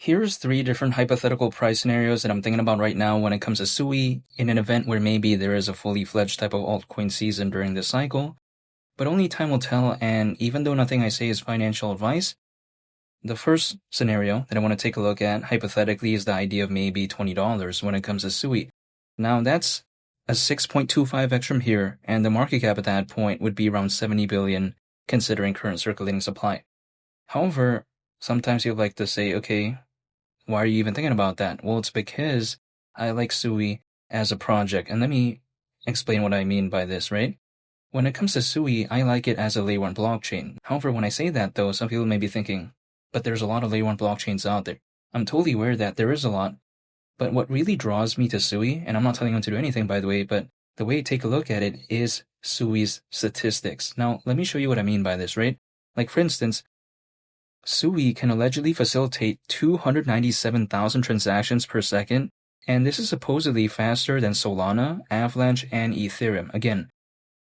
Here's three different hypothetical price scenarios that I'm thinking about right now when it comes to SUI in an event where maybe there is a fully fledged type of altcoin season during this cycle, but only time will tell. And even though nothing I say is financial advice, the first scenario that I want to take a look at hypothetically is the idea of maybe $20 when it comes to SUI. Now that's a 6.25x from here, and the market cap at that point would be around 70 billion considering current circulating supply. However, sometimes you'd like to say, okay, why are you even thinking about that? Well, it's because I like SUI as a project. And let me explain what I mean by this, right? When it comes to SUI, I like it as a layer 1 blockchain. However, when I say that though, some people may be thinking, but there's a lot of layer 1 blockchains out there. I'm totally aware that there is a lot. But what really draws me to SUI, and I'm not telling them to do anything by the way, but the way I take a look at it is SUI's statistics. Now, let me show you what I mean by this, right? Like for instance, SUI can allegedly facilitate 297,000 transactions per second, and this is supposedly faster than Solana, Avalanche, and Ethereum. Again,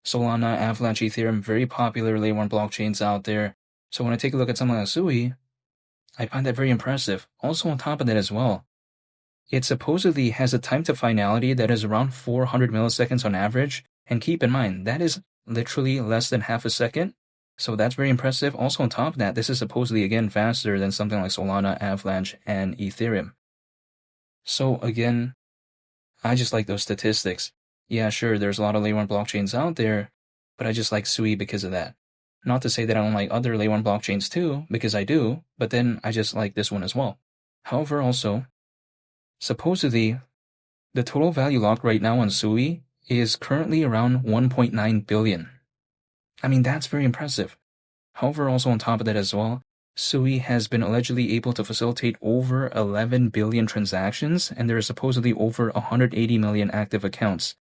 Solana, Avalanche, Ethereum, very popular layer 1 blockchains out there. So when I take a look at something like SUI, I find that very impressive. Also on top of that as well, it supposedly has a time to finality that is around 400 milliseconds on average, and keep in mind, that is literally less than half a second. So that's very impressive. Also on top of that, this is supposedly again faster than something like Solana, Avalanche, and Ethereum. So again, I just like those statistics. Yeah, sure, there's a lot of layer 1 blockchains out there, but I just like SUI because of that. Not to say that I don't like other layer 1 blockchains too, because I do, but then I just like this one as well. However, also, supposedly, the total value locked right now on SUI is currently around 1.9 billion. I mean, that's very impressive. However, also on top of that as well, SUI has been allegedly able to facilitate over 11 billion transactions, and there are supposedly over 180 million active accounts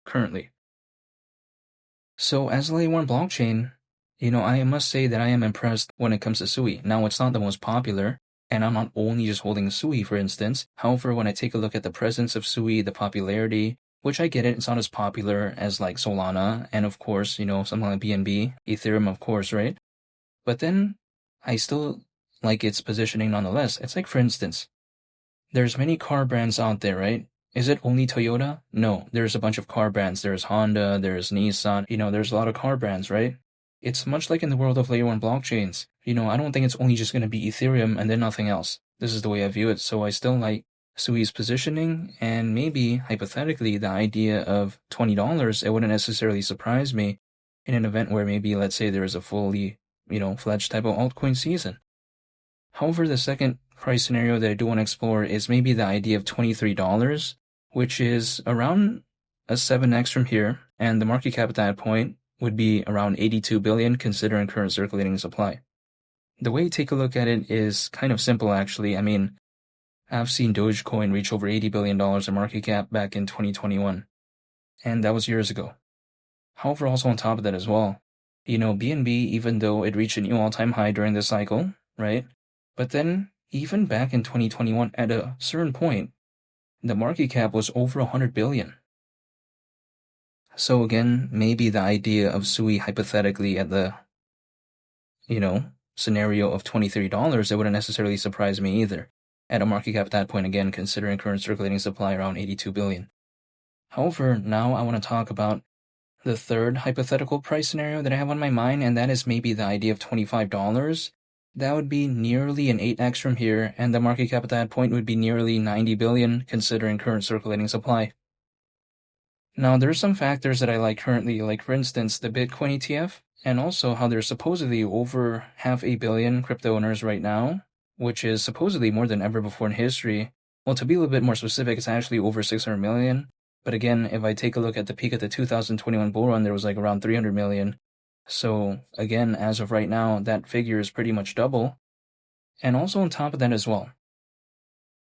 currently. So as a layer 1 blockchain, I must say that I am impressed when it comes to SUI. Now, it's not the most popular, and I'm not only just holding SUI, for instance. However, when I take a look at the presence of SUI, the popularity, which I get it's not as popular as like Solana, and of course, something like BNB, Ethereum, of course, right? But then I still like its positioning nonetheless. It's like, for instance, there's many car brands out there, right? Is it only Toyota? No, there's a bunch of car brands. There's Honda, there's Nissan, there's a lot of car brands, right? It's much like in the world of layer 1 blockchains. I don't think it's only just going to be Ethereum and then nothing else. This is the way I view it. So I still like SUI's positioning, and maybe, hypothetically, the idea of $20, it wouldn't necessarily surprise me in an event where maybe, let's say, there is a fully, fledged type of altcoin season. However, the second price scenario that I do want to explore is maybe the idea of $23, which is around a 7x from here, and the market cap at that point would be around 82 billion considering current circulating supply. The way to take a look at it is kind of simple, actually. I mean, I've seen Dogecoin reach over $80 billion in market cap back in 2021, and that was years ago. However, also on top of that as well, BNB, even though it reached a new all-time high during this cycle, right? But then, even back in 2021, at a certain point, the market cap was over 100 billion. So again, maybe the idea of SUI hypothetically at the, scenario of $23, it wouldn't necessarily surprise me either. At a market cap at that point, again, considering current circulating supply around 82 billion. However, now I want to talk about the third hypothetical price scenario that I have on my mind, and that is maybe the idea of $25. That would be nearly an 8x from here, and the market cap at that point would be nearly 90 billion considering current circulating supply. Now, there are some factors that I like currently, like for instance, the Bitcoin ETF, and also how there's supposedly over 500 million crypto owners right now, which is supposedly more than ever before in history. Well, to be a little bit more specific, it's actually over 600 million. But again, if I take a look at the peak of the 2021 bull run, there was like around 300 million. So again, as of right now, that figure is pretty much double. And also on top of that as well,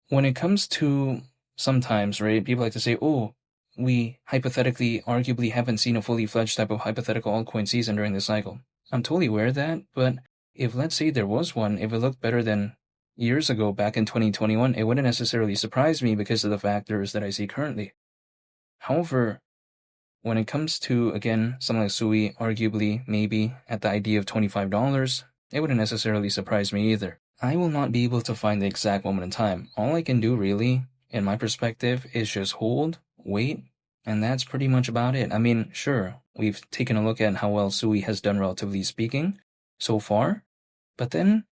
when it comes to sometimes, right, people like to say, oh, we hypothetically, arguably haven't seen a fully fledged type of hypothetical altcoin season during this cycle. I'm totally aware of that, but if let's say there was one, if it looked better than years ago back in 2021, it wouldn't necessarily surprise me because of the factors that I see currently. However, when it comes to, again, something like SUI, arguably, maybe, at the idea of $25, it wouldn't necessarily surprise me either. I will not be able to find the exact moment in time. All I can do really, in my perspective, is just hold, wait, and that's pretty much about it. I mean, sure, we've taken a look at how well SUI has done relatively speaking so far, but then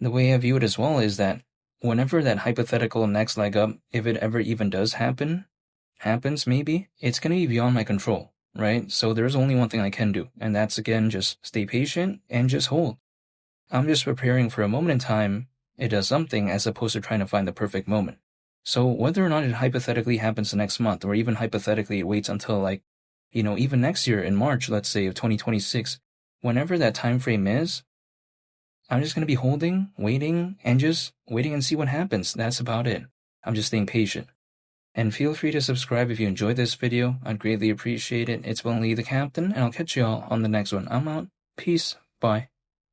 the way I view it as well is that whenever that hypothetical next leg up, if it ever even does happens maybe, it's going to be beyond my control, right? So there's only one thing I can do, and that's again just stay patient and just hold. I'm just preparing for a moment in time it does something as opposed to trying to find the perfect moment. So whether or not it hypothetically happens the next month, or even hypothetically it waits until even next year in March, let's say of 2026, whenever that time frame is, I'm just going to be holding, waiting, and just waiting and see what happens. That's about it. I'm just staying patient. And feel free to subscribe if you enjoyed this video. I'd greatly appreciate it. It's been Lee the Captain, and I'll catch you all on the next one. I'm out. Peace. Bye.